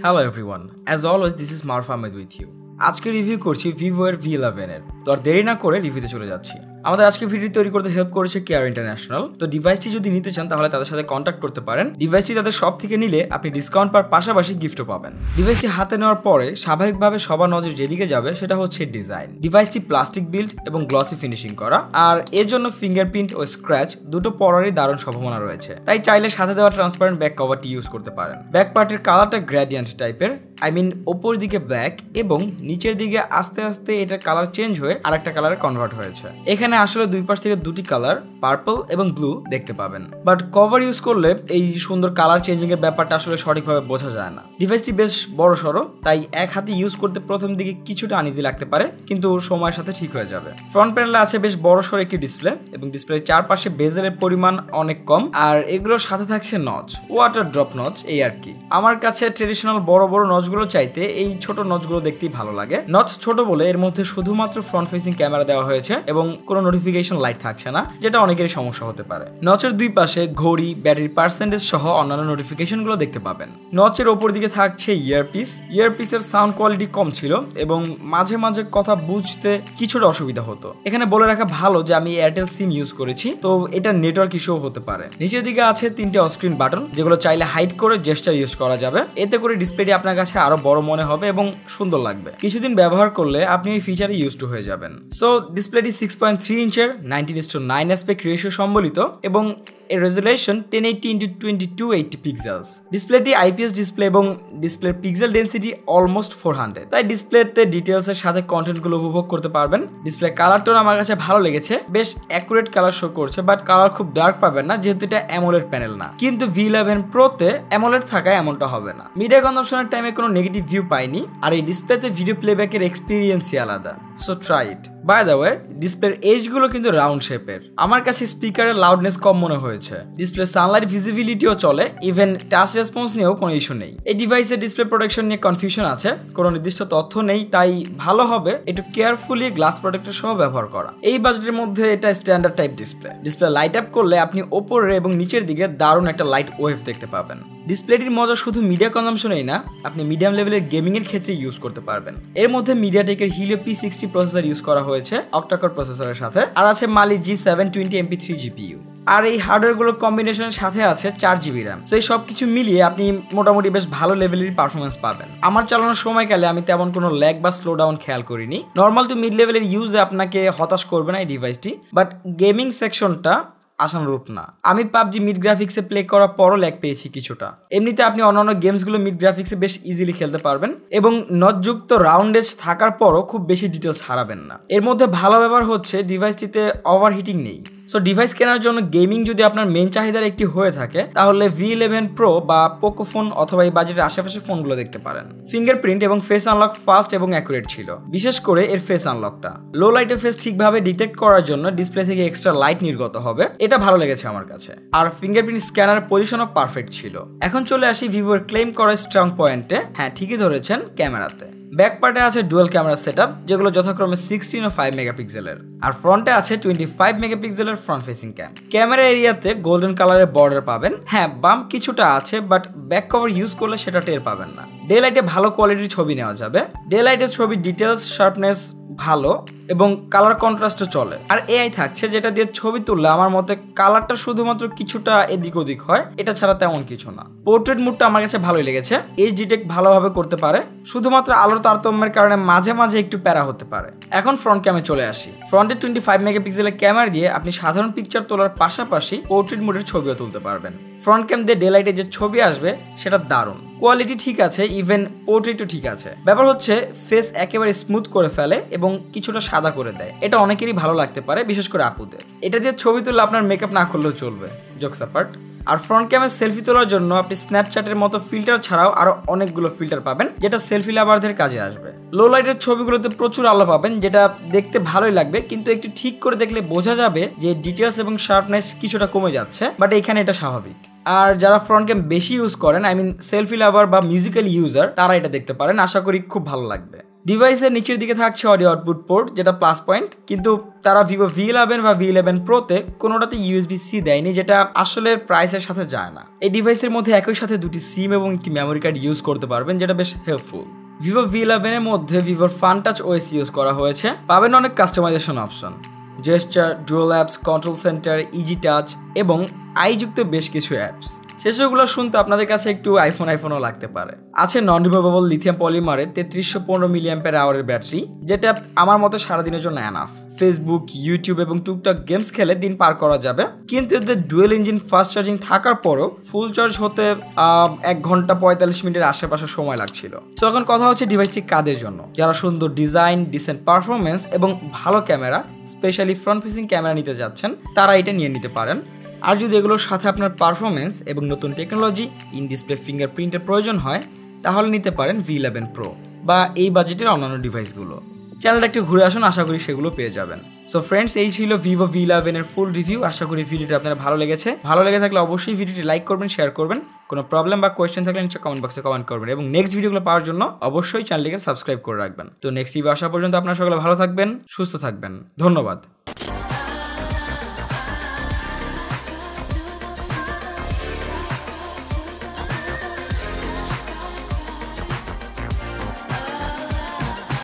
Hello everyone, as always this is Maruf Ahmed with you. আজকে review করছি VIVO এর V11 এর। তো আর দেরি না করে রিভিউতে চলে যাচ্ছি। আমাদের আজকে ভিডিও তৈরি করতে হেল্প করেছে KRY International। তো ডিভাইসটি যদি নিতে চান তাহলে তাদের সাথে কন্ট্যাক্ট করতে পারেন। ডিভাইসটি তাদের শপ থেকে নিলে আপনি ডিসকাউন্ট পাওয়ার পাশাপাশি গিফটও পাবেন। ডিভাইসটি হাতে নেওয়ার পরে স্বাভাবিকভাবে সবার নজর যেদিকে যাবে সেটা হচ্ছে ডিজাইন। ডিভাইসটি প্লাস্টিক বিল্ড এবং গ্লসি ফিনিশিং করা, আর এর জন্য ফিঙ্গারপ্রিন্ট ও স্ক্র্যাচ দুটো পড়ারই দারুণ সম্ভাবনা রয়েছে। তাই চাইলে সাথে দেওয়া ট্রান্সপারেন্ট ব্যাক কভারটি ইউজ করতে পারেন। ব্যাক পার্টের কালারটা গ্রেডিয়েন্ট টাইপের, ওপর দিকে ব্ল্যাক এবং নিচের দিকে আস্তে আস্তে এটার কালার চেঞ্জ হয়ে আরেকটা কালারে কনভার্ট হয়েছে। এখানে আসলে দুই পাশ থেকে দুটি কালার পার্পল এবং ব্লু দেখতে পাবেন, বাট কভার ইউজ করলে এই সুন্দর কালার চেঞ্জিং এর ব্যাপারটা আসলে সঠিকভাবে বোঝা যায় না। ডিভাইসটি বেশ বড় সড়ো, তাই এক হাতে ইউজ করতে প্রথম দিকে কিছুটা আনইজি লাগতে পারে, কিন্তু সময়ের সাথে ঠিক হয়ে যাবে। ফ্রন্ট প্যানেলে আছে বেশ বড় সড়ো একটি ডিসপ্লে এবং ডিসপ্লের চারপাশে বেজেলের পরিমাণ অনেক কম, আর এগুলোর সাথে থাকছে নচ, ওয়াটার ড্রপ নচ, এই আর কি। আমার কাছে ট্রেডিশনাল বড় বড় নচগুলো চাইতে এই ছোট নচগুলো দেখতেই ভালো লাগে। নচ ছোট বলে এর মধ্যে শুধুমাত্র ফ্রন্ট ফেসিং ক্যামেরা দেওয়া হয়েছে এবং কোনো নোটিফিকেশন লাইট থাকছে না, যেটা অনেকেরই সমস্যা হতে পারে। নচের দুই পাশে ঘড়ি, ব্যাটারি পার্সেন্টেজ সহ অন্যান্য নোটিফিকেশন গুলো দেখতে পাবেন। নচের ওপর দিকে থাকছে ইয়ারপিসের সাউন্ড কোয়ালিটি কম ছিল এবং মাঝে মাঝে কথা বুঝতে কিছুটা অসুবিধা হতো। এখানে বলে রাখা ভালো যে আমি এয়ারটেল সিম ইউজ করেছি, তো এটা নেটওয়ার্ক ইস্যু হতে পারে। নিচের দিকে আছে তিনটে অনস্ক্রিন বাটন, যেগুলো চাইলে হাইড করে জেস্টার ইউজ করা যাবে। এতে করে ডিসপ্লেটি আপনার কাছে আরো বড় মনে হবে এবং সুন্দর লাগবে। কিছুদিন ব্যবহার করলে আপনি এই ফিচারে ইউজ টু হয়ে যাবেন। সো ডিসপ্লেটি 6.3 ইঞ্চের 19:9 অ্যাসপেক্ট রেশিও সম্বলিত এবং এর রেজুলেশন 1080x2280 পিক্সেলস। ডিসপ্লেটি আইপিএস ডিসপ্লে এবং ডিসপ্লের পিক্সেল ডেন্সিটি অলমোস্ট 400, তাই ডিসপ্লেতে ডিটেলস এর সাথে কন্টেন্টগুলো উপভোগ করতে পারবেন। ডিসপ্লে কালার টোন আমার কাছে ভালো লেগেছে, বেশ অ্যাকুরেট কালার শো করছে, বাট কালার খুব ডার্ক পাবেন না যেহেতু এটা অ্যামোলেড প্যানেল না। কিন্তু V11 প্রোতে অ্যামোলেড থাকায় এমনটা হবে না। মিডিয়া কনজাম্পশনের টাইমে কোনো নেগেটিভ ভিউ পাইনি, আর এই ডিসপ্লেতে ভিডিও প্লেব্যাকের এক্সপিরিয়েন্সই আলাদা। So try it. By the way, ডিসপ্লের এজগুলো কিন্তু রাউন্ড শেপের। আমার কাছে স্পিকারের লাউডনেস কম মনে হয়েছে। ডিসপ্লে সানলাইট ভিজিবিলিটিও চলে, ইভেন টাচ রেসপন্স নিয়েও কোনো ইস্যু নেই। এই ডিভাইসের ডিসপ্লে প্রোটেকশন নিয়ে কনফিউশন আছে, কোনো নির্দিষ্ট তথ্য নেই, তাই ভালো হবে একটু কেয়ারফুলি গ্লাস প্রোটেক্টর সহ ব্যবহার করা। এই বাজেটের মধ্যে এটা standard type display light up করলে আপনি ওপরের এবং নিচের দিকে দারুণ একটা লাইট ওয়েভ দেখতে পাবেন। ডিসপ্লেটির মজা শুধু মিডিয়া কনজাম্পশনেই না, আপনি মিডিয়াম লেভেলের গেমিং এর ক্ষেত্রে ইউজ করতে পারবেন। এর মধ্যে মিডিয়াটেকের Helio P60 প্রসেসর ইউজ করা হয়েছে অক্টা-কোর প্রসেসরের সাথে, আর আছে Mali G720 MP3 GPU। আর এই হার্ডওয়্যারগুলোর কম্বিনেশনের সাথে আছে 4GB RAM। তো এই সব কিছু মিলিয়ে আপনি মোটামুটি বেশ ভালো লেভেলের পারফরমেন্স পাবেন। আমার চালানোর সময়কালে আমি তেমন কোনো ল্যাগ বা স্লো ডাউন খেয়াল করিনি। নর্মাল টু মিড লেভেলের ইউজে আপনাকে হতাশ করবে না এই ডিভাইসটি, বাট গেমিং সেকশনটা আশানুরূপ না। আমি পাবজি মিড গ্রাফিক্সে প্লে করার পরও ল্যাগ পেয়েছি কিছুটা। এমনিতে আপনি অন্যান্য গেমসগুলো মিড গ্রাফিক্সে বেশ ইজিলি খেলতে পারবেন এবং নটযুক্ত রাউন্ড এজ থাকার পরও খুব বেশি ডিটেলস হারাবেন না। এর মধ্যে ভালো ব্যাপার হচ্ছে ডিভাইসটিতে ওভারহিটিং নেই। সো ডিভাইস কেনার জন্য গেমিং যদি আপনার মেন চাহিদার একটি হয়ে থাকে তাহলে V11 Pro বা পোকো ফোন অথবা এই বাজেটের আশেপাশে ফোনগুলো দেখতে পারেন। ফিঙ্গারপ্রিন্ট এবং ফেস আনলক ফাস্ট এবং অ্যাকুরেট ছিল, বিশেষ করে এর ফেস আনলকটা। লো লাইটের ফেস ঠিকভাবে ডিটেক্ট করার জন্য ডিসপ্লে থেকে এক্সট্রা লাইট নির্গত হবে, এটা ভালো লেগেছে আমার কাছে। আর ফিঙ্গারপ্রিন্ট স্ক্যানার পজিশনও পারফেক্ট ছিল। এখন চলে আসি ভিভোর ক্লেম করা স্ট্রং পয়েন্টে। হ্যাঁ, ঠিকই ধরেছেন, ক্যামেরাতে। ব্যাক পার্টে আছে ডুয়াল ক্যামেরা সেটআপ, যেগুলো যথাক্রমে 16 ও 5 মেগাপিক্সেলের, আর ফ্রন্টে আছে 25 মেগাপিক্সেলের ফ্রন্ট ফেসিং ক্যামেরা এরিয়াতে গোল্ডেন কালারের বর্ডার পাবেন। হ্যাঁ, বাম্প কিছুটা আছে, বাট ব্যাক কভার ইউজ করলে সেটা টের পাবেন না। ডে লাইটে ভালো কোয়ালিটির ছবি নেওয়া যাবে। ডে লাইটের ছবি ডিটেলস, শার্পনেস ভালো এবং কালার কন্ট্রাস্টও চলে। আর এআই থাকছে যেটা দিয়ে ছবি তুললে আমার মতে কালারটা শুধুমাত্র কিছুটা এদিক ওদিক হয়, এটা ছাড়া তেমন কিছু না। পোর্ট্রেট মুডটা আমার কাছে ভালোই লেগেছে। এজ ডিটেক্ট ভালোভাবে করতে পারে, শুধুমাত্র আলোর তারতম্যের কারণে মাঝে মাঝে একটু প্যারা হতে পারে। এখন ফ্রন্ট ক্যামে চলে আসি। ফ্রন্টে 25 মেগাপিক্সেলের ক্যামেরা দিয়ে আপনি সাধারণ পিকচার তোলার পাশাপাশি পোর্ট্রেট মুডের ছবিও তুলতে পারবেন। ফ্রন্ট ক্যাম দিয়ে ডে লাইটে যে ছবি আসবে সেটা দারুণ। কোয়ালিটি ঠিক আছে, ইভেন পোর্ট্রেটও ঠিক আছে। ব্যাপার হচ্ছে ফেস একেবারে স্মুথ করে ফেলে এবং কিছুটা সাদা করে দেয়, এটা অনেকেরই ভালো লাগতে পারে, বিশেষ করে আপুদের। এটা দিয়ে ছবি তুললে আপনার মেকআপ না করলেও চলবে, জোকস অ্যাপার্ট। আর ফ্রন্ট ক্যামেরা সেলফি তোলার জন্য আপনি স্ন্যাপচ্যাটের মতো ফিল্টার ছাড়াও আরো অনেকগুলো ফিল্টার পাবেন, যেটা সেলফি লাভারদের কাজে আসবে। লো লাইটের ছবিগুলোতে প্রচুর আলো পাবেন, যেটা দেখতে ভালোই লাগবে, কিন্তু একটু ঠিক করে দেখলে বোঝা যাবে যে ডিটেলস এবং শার্পনেস কিছুটা কমে যাচ্ছে, বাট এখানে এটা স্বাভাবিক। আর যারা ফ্রন্ট ক্যাম বেশি ইউজ করেন, সেলফি লাভার বা মিউজিক্যাল ইউজার, তারা এটা দেখতে পারেন, আশা করি খুব ভালো লাগবে। ডিভাইসের নিচের দিকে থাকছে অডিও আউটপুট পোর্ট, যেটা প্লাস পয়েন্ট, কিন্তু তারা ভিভো V11 বা V11 প্রোতে কোনোটাতে USB-C দেয়নি, যেটা আসলে প্রাইসের সাথে যায় না। এই ডিভাইসের মধ্যে একই সাথে দুটি সিম এবং একটি মেমোরি কার্ড ইউজ করতে পারবেন, যেটা বেশ হেল্পফুল। ভিভো V11 এর মধ্যে ভিভোর ফান টাচ OS ইউজ করা হয়েছে। পাবেন অনেক customisation option, gesture, dual apps, control centre, easy touch এবং আইযুক্ত বেশ কিছু অ্যাপস। সেসবগুলো শুনতে আপনাদের কাছে একটু আইফোনও লাগতে পারে। আছে নন রিমুভেবল লিথিয়াম পলিমারের 3315 mAh ব্যাটারি, যেটা আমার মতে সারাদিনের জন্য এনাফ। ফেসবুক, ইউটিউব এবং টুকটাক গেমস খেলে দিন পার করা যাবে। কিন্তু এদের ডুয়েল ইঞ্জিন ফাস্ট চার্জিং থাকার পরও ফুল চার্জ হতে 1 ঘন্টা 45 মিনিটের আশেপাশে সময় লাগছিল। তো এখন কথা হচ্ছে ডিভাইসটি কাদের জন্য। যারা সুন্দর ডিজাইন, ডিসেন্ট পারফরমেন্স এবং ভালো camera, specially front facing camera নিতে যাচ্ছেন, তারা এটা নিয়ে নিতে পারেন। আর যদি এগুলোর সাথে আপনার পারফরমেন্স এবং নতুন টেকনোলজি, ইন ডিসপ্লে ফিঙ্গারপ্রিন্টের প্রয়োজন হয়, তাহলে নিতে পারেন V11 Pro বা এই বাজেটের অন্যান্য ডিভাইসগুলো। চ্যানেলটা একটু ঘুরে আসুন, আশা করি সেগুলো পেয়ে যাবেন। সো ফ্রেন্ডস, এই ছিল ভিভো V11 এর ফুল রিভিউ। আশা করি ভিডিওটি আপনার ভালো লেগেছে। ভালো লেগে থাকলে অবশ্যই ভিডিওটি লাইক করবেন, শেয়ার করবেন। কোনো প্রবলেম বা কোয়েশ্চেন থাকলে নিচে কমেন্ট বক্সে কমেন্ট করবেন এবং নেক্সট ভিডিওগুলো পাওয়ার জন্য অবশ্যই চ্যানেলটিকে সাবস্ক্রাইব করে রাখবেন। তো নেক্সট ভিডিও আসা পর্যন্ত আপনারা সকলে ভালো থাকবেন, সুস্থ থাকবেন। ধন্যবাদ।